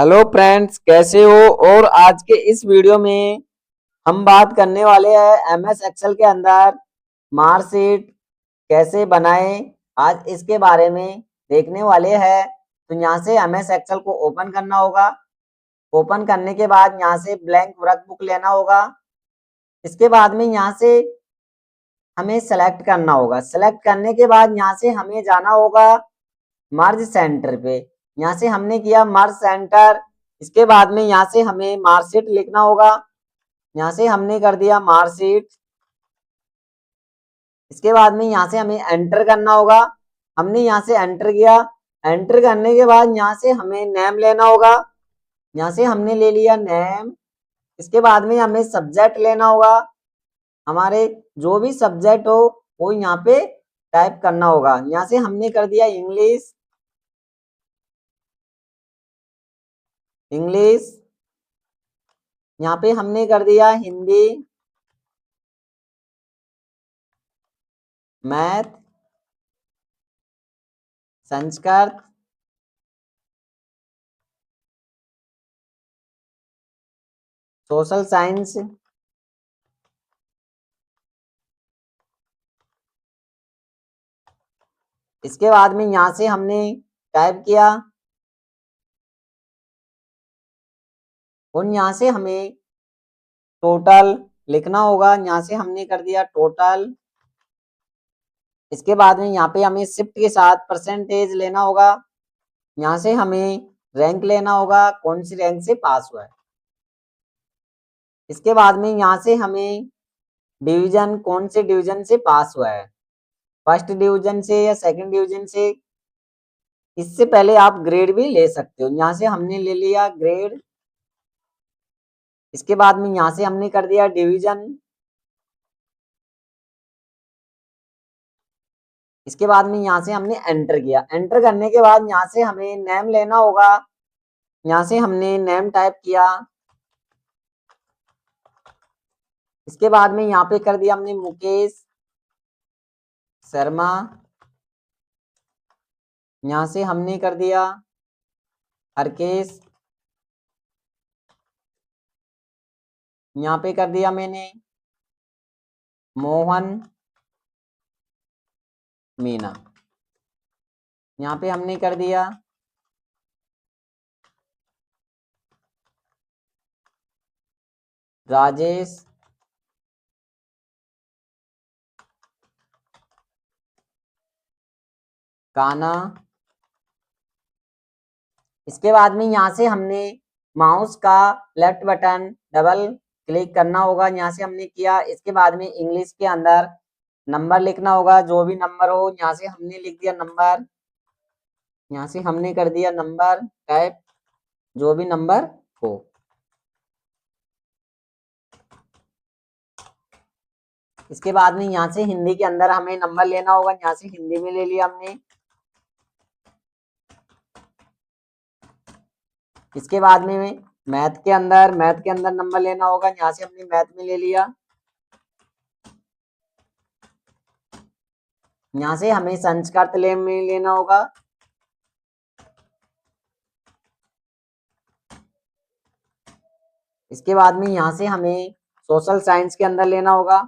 Hello friends, कैसे हो। और आज के इस वीडियो में हम बात करने वाले हैं एमएस एक्सेल के अंदर मार्कशीट कैसे बनाएं। आज इसके बारे में देखने वाले हैं। तो यहाँ से एमएस एक्सेल को ओपन करना होगा। ओपन करने के बाद यहाँ से ब्लैंक वर्कबुक लेना होगा। इसके बाद में यहाँ से हमें सेलेक्ट करना होगा। सेलेक्ट करने के बाद यहाँ से हमें जाना होगा मर्ज सेंटर पे। यहाँ से हमने किया मर्ज सेंटर। इसके बाद में यहाँ से हमें मार्कशीट लिखना होगा। यहाँ से हमने कर दिया मार्कशीट। इसके बाद में यहाँ से हमें एंटर करना होगा। हमने यहाँ से एंटर किया। एंटर करने के बाद यहाँ से हमें नेम लेना होगा। यहाँ से हमने ले लिया नेम। इसके बाद में हमें सब्जेक्ट लेना होगा। हमारे जो भी सब्जेक्ट हो वो यहाँ पे टाइप करना होगा। यहाँ से हमने कर दिया इंग्लिश। यहाँ पे हमने कर दिया Hindi, math, Sanskrit, social science. इसके बाद में यहाँ से हमने टाइप किया और यहाँ से हमें टोटल लिखना होगा। यहाँ से हमने कर दिया टोटल। इसके बाद में यहाँ पे हमें शिफ्ट के साथ परसेंटेज लेना होगा। यहाँ से हमें रैंक लेना होगा, कौन सी रैंक से पास हुआ है। इसके बाद में यहाँ से हमें डिवीजन, कौन से डिवीजन से पास हुआ है, फर्स्ट डिवीजन से या सेकंड डिवीजन से। इससे पहले आप ग्रेड भी ले सकते हो। यहाँ से हमने ले लिया ग्रेड। इसके बाद में यहाँ से हमने कर दिया डिवीजन। इसके बाद में यहाँ से हमने एंटर किया। एंटर करने के बाद यहाँ से हमें नेम लेना होगा। यहाँ से हमने नेम टाइप किया। इसके बाद में यहाँ पे कर दिया हमने मुकेश शर्मा। यहाँ से हमने कर दिया हरकेश। यहाँ पे कर दिया मैंने मोहन मीना। यहाँ पे हमने कर दिया राजेश। काना। इसके बाद में यहाँ से हमने माउस का लेफ्ट बटन डबल क्लिक करना होगा। यहाँ से हमने किया। इसके बाद में इंग्लिश के अंदर नंबर लिखना होगा, जो भी नंबर हो। यहाँ से हमने लिख दिया नंबर। यहाँ से हमने कर दिया नंबर टाइप, जो भी नंबर हो। इसके बाद में यहाँ से हिंदी के अंदर हमें नंबर लेना होगा। यहाँ से हिंदी में ले लिया हमने। इसके बाद में मैथ के अंदर नंबर लेना होगा। यहाँ से हमने मैथ में ले लिया। यहाँ से हमें संस्कृत में लेना होगा। इसके बाद में यहाँ से हमें सोशल साइंस के अंदर लेना होगा।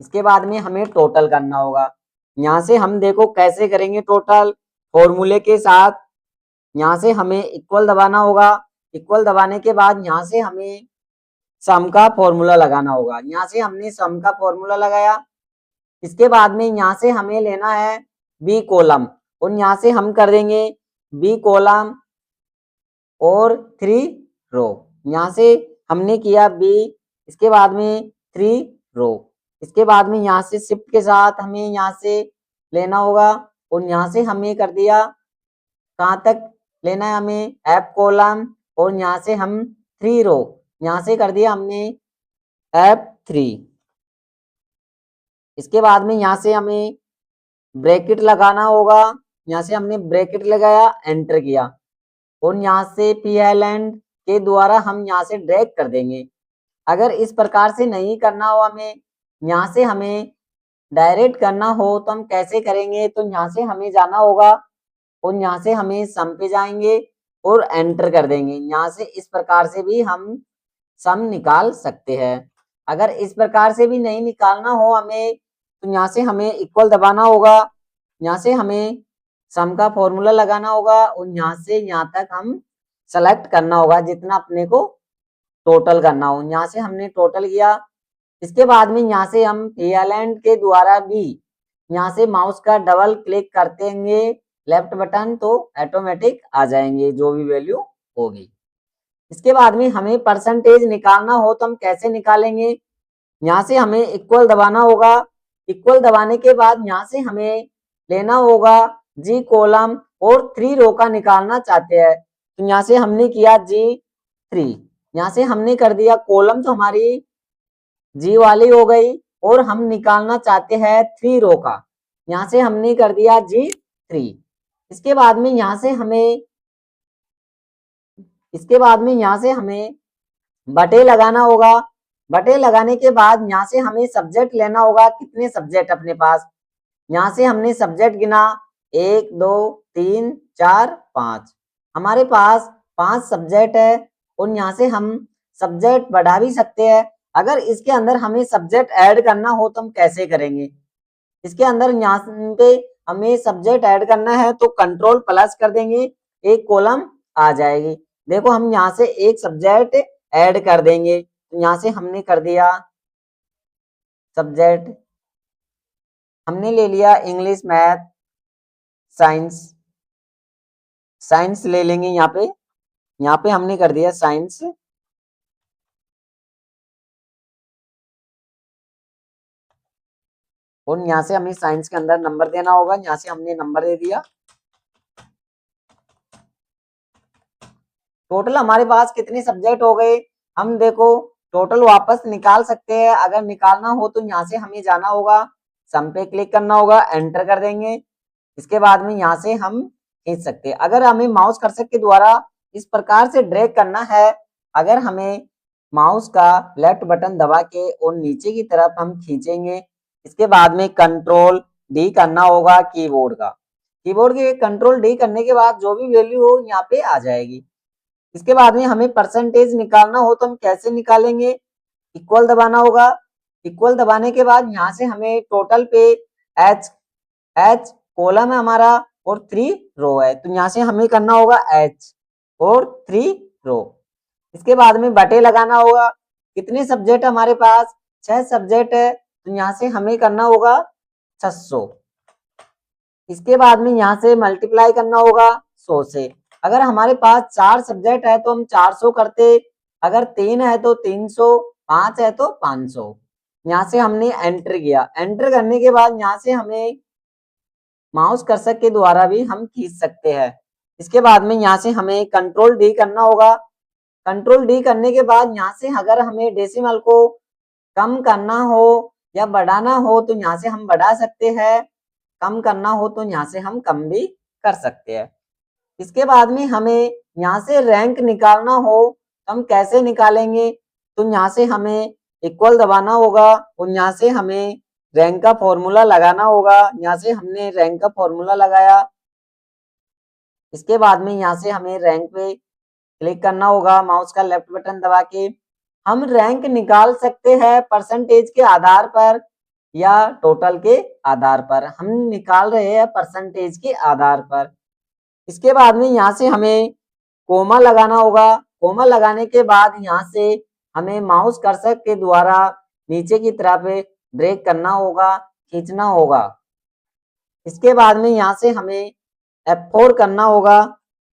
इसके बाद में हमें टोटल करना होगा। यहाँ से हम देखो कैसे करेंगे टोटल, फॉर्मूले के साथ। यहाँ से हमें इक्वल दबाना होगा। इक्वल दबाने के बाद यहाँ से हमें सम का फॉर्मूला लगाना होगा। यहाँ से हमने सम का फॉर्मूला लगाया। इसके बाद में यहाँ से हमें लेना है बी कॉलम, और यहाँ से हम कर देंगे बी कॉलम और 3 रो। यहाँ से हमने किया बी। इसके बाद में 3 रो। इसके बाद में यहाँ से शिफ्ट के साथ हमें यहाँ से लेना होगा, और यहाँ से हमें कर दिया कहाँ तक लेना है हमें, एफ कॉलम, और यहाँ से हम 3 रो। यहाँ से कर दिया हमने F3। इसके बाद में यहाँ से हमें ब्रैकेट लगाना होगा। यहाँ से हमने ब्रैकेट लगाया, एंटर किया, और यहाँ से PLN के द्वारा हम यहाँ से ड्रैग कर देंगे। अगर इस प्रकार से नहीं करना हो हमें, यहाँ से हमें डायरेक्ट करना हो तो हम कैसे करेंगे, तो यहाँ से हमें जाना होगा और यहाँ से हमें सम पे जाएंगे और एंटर कर देंगे। यहाँ से इस प्रकार से भी हम सम निकाल सकते हैं। अगर इस प्रकार से भी नहीं निकालना हो हमें, तो यहाँ से हमें इक्वल दबाना होगा, यहाँ से हमें सम का फॉर्मूला लगाना होगा और यहाँ से यहाँ तक हम सेलेक्ट करना होगा जितना अपने को टोटल करना हो। यहाँ से हमने टोटल किया। इसके बाद में यहाँ से हम PLand के द्वारा भी यहाँ से माउस का डबल क्लिक करते हैं लेफ्ट बटन, तो ऑटोमेटिक आ जाएंगे जो भी वैल्यू होगी। इसके बाद में हमें परसेंटेज निकालना हो तो हम कैसे निकालेंगे, यहाँ से हमें इक्वल दबाना होगा। इक्वल दबाने के बाद यहाँ से हमें लेना होगा जी कॉलम और 3 रो का निकालना चाहते हैं, तो यहाँ से हमने किया G3, यहाँ से हमने कर दिया कॉलम तो हमारी जी वाली हो गई और हम निकालना चाहते हैं 3 रो का, यहाँ से हमने कर दिया G3। इसके बाद में यहाँ से हमें बटे लगाना होगा। बटे लगाने के बाद यहाँ से हमें सब्जेक्ट लेना होगा, कितने सब्जेक्ट अपने पास, यहाँ से हमने सब्जेक्ट गिना 1 2 3 4 5, हमारे पास 5 सब्जेक्ट है और यहाँ से हम सब्जेक्ट बढ़ा भी सकते हैं। अगर इसके अंदर हमें सब्जेक्ट ऐड करना हो तो हम कैसे करेंगे, इसके अंदर यहाँ पे हमें सब्जेक्ट ऐड करना है तो कंट्रोल प्लस कर देंगे, एक कॉलम आ जाएगी। देखो हम यहाँ से एक सब्जेक्ट ऐड कर देंगे, तो यहाँ से हमने कर दिया सब्जेक्ट, हमने ले लिया इंग्लिश मैथ साइंस, साइंस ले लेंगे यहाँ पे हमने कर दिया साइंस। और यहाँ से हमें साइंस के अंदर नंबर देना होगा, यहाँ से हमने नंबर दे दिया। टोटल हमारे पास कितने सब्जेक्ट हो गए, हम देखो टोटल वापस निकाल सकते हैं। अगर निकालना हो तो यहाँ से हमें जाना होगा, सम पे क्लिक करना होगा, एंटर कर देंगे। इसके बाद में यहाँ से हम खींच सकते हैं। अगर हमें माउस कर्सर के द्वारा इस प्रकार से ड्रैग करना है, अगर हमें माउस का लेफ्ट बटन दबा के और नीचे की तरफ हम खींचेंगे, इसके बाद में कंट्रोल डी करना होगा कीबोर्ड का। कीबोर्ड के कंट्रोल डी करने के बाद जो भी वैल्यू हो यहाँ पे आ जाएगी। इसके बाद में हमें परसेंटेज निकालना हो तो हम कैसे निकालेंगे, इक्वल दबाना होगा। इक्वल दबाने के बाद यहाँ से हमें टोटल पे एच कॉलम है हमारा और 3 रो है, तो यहाँ से हमें करना होगा H और 3 रो। इसके बाद में बटे लगाना होगा, कितने सब्जेक्ट हमारे पास 6 सब्जेक्ट है, तो यहाँ से हमें करना होगा 600। इसके बाद में यहाँ से मल्टीप्लाई करना होगा 100 से। अगर हमारे पास 4 सब्जेक्ट है तो हम 400 करते, अगर 3 है तो 300, 5 है तो 500। यहाँ से हमने एंटर किया, एंटर करने के बाद यहाँ से हमें माउस कर्सर के द्वारा भी हम खींच सकते हैं। इसके बाद में यहाँ से हमें कंट्रोल डी करना होगा। कंट्रोल डी करने के बाद यहाँ से अगर हमें डेसिमल को कम करना हो या बढ़ाना हो तो यहाँ से हम बढ़ा सकते हैं, कम करना हो तो यहाँ से हम कम भी कर सकते हैं। इसके बाद में हमें यहाँ से रैंक निकालना हो तो हम कैसे निकालेंगे, तो यहाँ से हमें इक्वल दबाना होगा और यहाँ से हमें रैंक का फॉर्मूला लगाना होगा। यहाँ से हमने रैंक का फॉर्मूला लगाया। इसके बाद में यहाँ से हमें रैंक पे क्लिक करना होगा माउस का लेफ्ट बटन दबा के। हम रैंक निकाल सकते हैं परसेंटेज के आधार पर या टोटल के आधार पर, हम निकाल रहे हैं परसेंटेज के आधार पर। इसके बाद में यहाँ से हमें कोमा लगाना होगा। कोमा लगाने के बाद यहाँ से हमें माउस कर्सर के द्वारा नीचे की तरफ ड्रैग करना होगा, खींचना होगा। इसके बाद में यहाँ से हमें F4 करना होगा।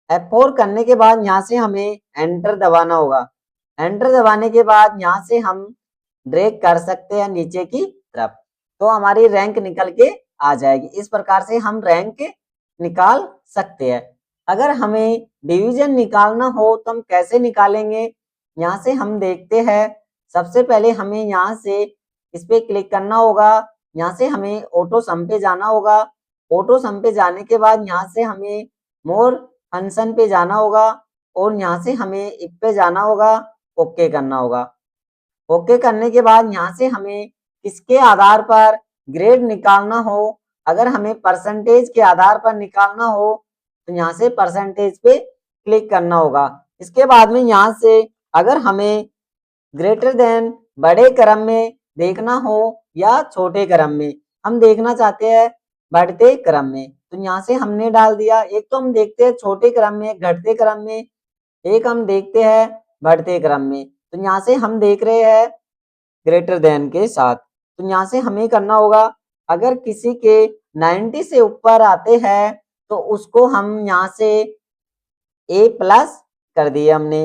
F4 करने के बाद यहाँ से हमें एंटर दबाना होगा। एंटर दबाने के बाद यहाँ से हम ड्रैग कर सकते हैं नीचे की तरफ, तो हमारी रैंक निकल के आ जाएगी। इस प्रकार से हम रैंक निकाल सकते हैं। अगर हमें डिवीजन निकालना हो तो हम कैसे निकालेंगे, यहाँ से हम देखते हैं। सबसे पहले हमें यहाँ से इस पे क्लिक करना होगा, यहाँ से हमें ऑटो सम पे जाना होगा। ऑटो सम पे जाने के बाद यहाँ से हमें मोर फंक्शन पे जाना होगा और यहाँ से हमें इफ पे जाना होगा, ओके करना होगा। ओके करने के बाद यहाँ से हमें किसके आधार पर ग्रेड निकालना हो, अगर हमें परसेंटेज के आधार पर निकालना हो तो यहाँ से परसेंटेज पे क्लिक करना होगा। इसके बाद में यहाँ से अगर हमें ग्रेटर देन बड़े क्रम में देखना हो या छोटे क्रम में, हम देखना चाहते हैं बढ़ते क्रम में, तो यहाँ से हमने डाल दिया। एक तो हम देखते हैं छोटे क्रम में, घटते क्रम में, एक हम देखते हैं बढ़ते क्रम में। तो यहाँ से हम देख रहे हैं ग्रेटर देन के साथ। तो यहाँ से हमें करना होगा, अगर किसी के 90 से ऊपर आते हैं तो उसको हम यहाँ से ए प्लस कर दिए हमने।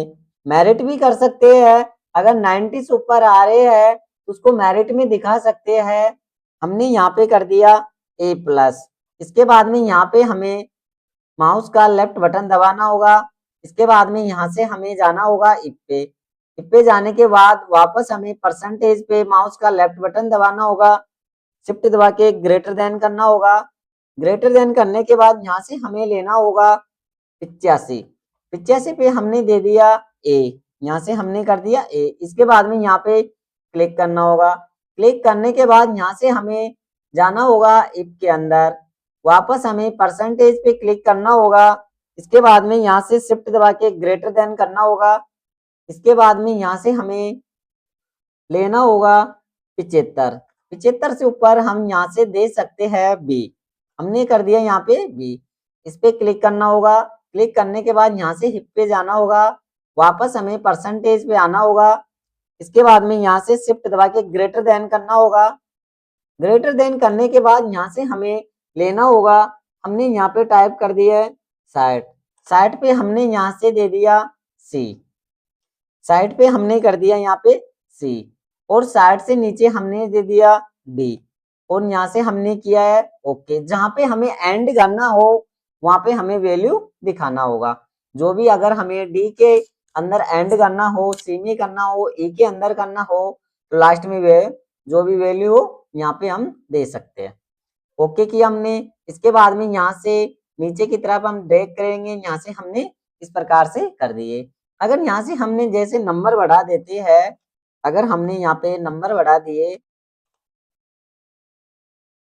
मेरिट भी कर सकते हैं, अगर 90 से ऊपर आ रहे हैं तो उसको मेरिट में दिखा सकते हैं, हमने यहाँ पे कर दिया ए प्लस। इसके बाद में यहाँ पे हमें माउस का लेफ्ट बटन दबाना होगा। इसके बाद में यहाँ से हमें जाना होगा इफ पे। इफ पे जाने के बाद वापस हमें परसेंटेज पे माउस का लेफ्ट बटन दबाना होगा, शिफ्ट दबा के ग्रेटर देन करना होगा। ग्रेटर देन करने के बाद यहाँ से हमें लेना होगा 85। 85 पे हमने दे दिया ए, यहाँ से हमने कर दिया ए। इसके बाद में यहाँ पे क्लिक करना होगा। क्लिक करने के बाद यहाँ से हमें जाना होगा इफ के अंदर, वापस हमें परसेंटेज पे क्लिक करना होगा। इसके बाद में यहाँ से शिफ्ट दबा के ग्रेटर देन करना होगा। इसके बाद में यहाँ से हमें लेना होगा 75। 75 से ऊपर हम यहाँ से दे सकते हैं बी, हमने कर दिया यहाँ पे बी। इस पे क्लिक करना होगा। क्लिक करने के बाद यहाँ से हिप पे जाना होगा, वापस हमें परसेंटेज पे आना होगा। इसके बाद में यहाँ से शिफ्ट दबा के ग्रेटर देन करना होगा। ग्रेटर देन करने के बाद यहाँ से हमें लेना होगा, हमने यहाँ पे टाइप कर दिया है 60। 60 पे हमने यहाँ से दे दिया सी, 60 पे हमने कर दिया यहाँ पे सी, और 60 से नीचे हमने दे दिया डी, और यहाँ से हमने किया है ओके। जहाँ पे हमें एंड करना हो वहां पे हमें वैल्यू दिखाना होगा। जो भी अगर हमें डी के अंदर एंड करना हो, सी में करना हो, ई के अंदर करना हो, तो लास्ट में वे जो भी वैल्यू हो यहाँ पे हम दे सकते हैं। ओके किया हमने। इसके बाद में यहाँ से नीचे की तरफ हम ड्रैग करेंगे, यहाँ से हमने इस प्रकार से कर दिए। अगर यहाँ से हमने जैसे नंबर बढ़ा देते हैं, अगर हमने यहाँ पे नंबर बढ़ा दिए,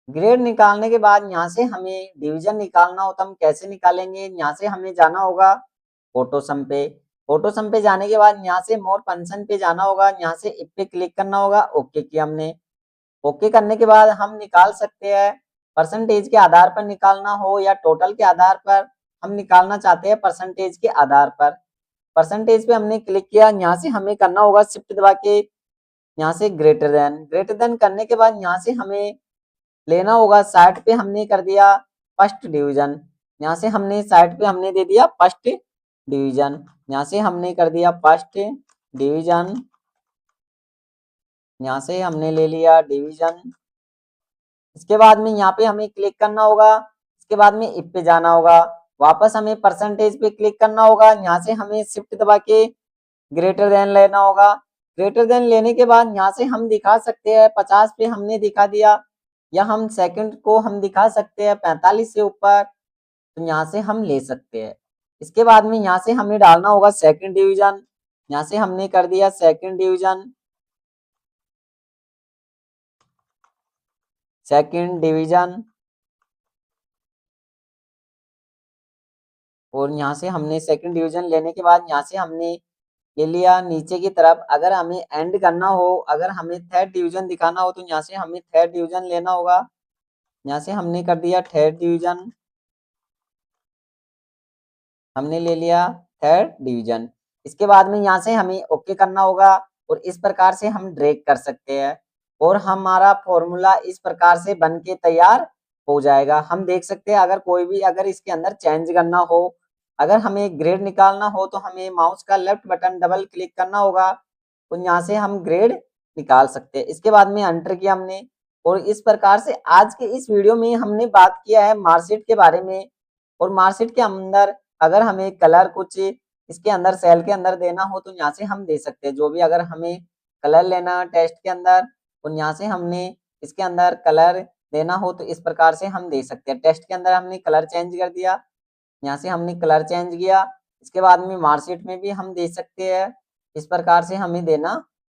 ग्रेड निकालने के बाद यहाँ से हमें डिवीजन निकालना हो तो हम कैसे निकालेंगे, यहाँ से हमें जाना होगा ऑटोसम पे। ऑटोसम पे जाने के बाद यहाँ से मोर फंक्शन पे जाना होगा, यहाँ से इफ पे क्लिक करना होगा। ओके किया हमने। ओके करने के बाद हम निकाल सकते हैं, परसेंटेज के आधार पर निकालना हो या टोटल के आधार पर हम निकालना चाहते हैं, परसेंटेज के आधार पर। परसेंटेज पे हमने क्लिक किया, यहाँ से हमें करना होगा शिफ्ट दबा के यहाँ से ग्रेटर देन। ग्रेटर देन करने के बाद यहाँ से हमें लेना होगा 60 पे हमने कर दिया फर्स्ट डिवीजन, यहाँ से हमने 60 पे हमने दे दिया फर्स्ट डिवीजन, यहाँ से हमने कर दिया फर्स्ट डिवीजन, यहाँ से हमने ले लिया डिवीजन। इसके बाद में यहाँ पे हमें क्लिक करना होगा। इसके बाद में इफ पे जाना होगा, वापस हमें परसेंटेज पे क्लिक करना होगा, यहाँ से हमें शिफ्ट दबा के ग्रेटर देन लेना होगा। ग्रेटर देन लेने के बाद यहाँ से हम दिखा सकते हैं 50 पे हमने दिखा दिया, या हम सेकंड को हम दिखा सकते हैं 45 से ऊपर, तो यहाँ से हम ले सकते हैं। इसके बाद में यहाँ से हमें डालना होगा सेकंड डिवीजन, यहाँ से हमने कर दिया सेकंड डिवीजन, सेकंड डिवीजन, और यहाँ से हमने सेकंड डिवीजन लेने के बाद यहाँ से हमने ले लिया नीचे की तरफ। अगर हमें एंड करना हो, अगर हमें थर्ड डिवीजन दिखाना हो, तो यहाँ से हमें थर्ड डिवीजन लेना होगा, यहाँ से हमने कर दिया थर्ड डिवीजन, हमने ले लिया थर्ड डिवीजन। इसके बाद में यहाँ से हमें ओके करना होगा, और इस प्रकार से हम ड्रैग कर सकते हैं, और हमारा फॉर्मूला इस प्रकार से बन के तैयार हो जाएगा। हम देख सकते हैं अगर कोई भी अगर इसके अंदर चेंज करना हो, अगर हमें ग्रेड निकालना हो, तो हमें माउस का लेफ्ट बटन डबल क्लिक करना होगा, तो यहाँ से हम ग्रेड निकाल सकते हैं। इसके बाद में एंटर किया हमने, और इस प्रकार से आज के इस वीडियो में हमने बात किया है मार्कशीट के बारे में। और मार्कशीट के अंदर अगर हमें कलर कुछ इसके अंदर सेल के अंदर देना हो, तो यहाँ से हम दे सकते हैं। जो भी अगर हमें कलर लेना टेस्ट के अंदर, और यहाँ से हमने इसके अंदर कलर देना हो, तो इस प्रकार से हम दे सकते हैं। टेस्ट के अंदर हमने कलर चेंज कर दिया, यहाँ से हमने कलर चेंज किया। इसके बाद में मार्कशीट में भी हम दे सकते हैं, इस प्रकार से हमें देना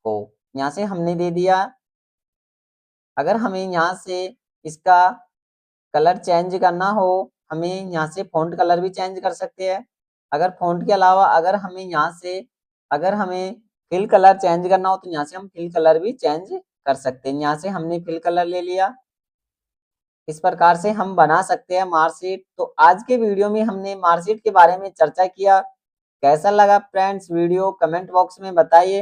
हो, यहाँ से हमने दे दिया। अगर हमें यहाँ से इसका कलर चेंज करना हो, हमें यहाँ से फ़ॉन्ट कलर भी चेंज कर सकते हैं। अगर फ़ॉन्ट के अलावा अगर हमें फिल कलर चेंज करना हो तो यहाँ से हम फिल कलर भी चेंज कर सकते हैं। यहाँ से हमने फिल कलर ले लिया। इस प्रकार से हम बना सकते हैं मार्कशीट। तो आज के वीडियो में हमने मार्कशीट के बारे में चर्चा किया। कैसा लगा फ्रेंड्स वीडियो, कमेंट बॉक्स में बताइए।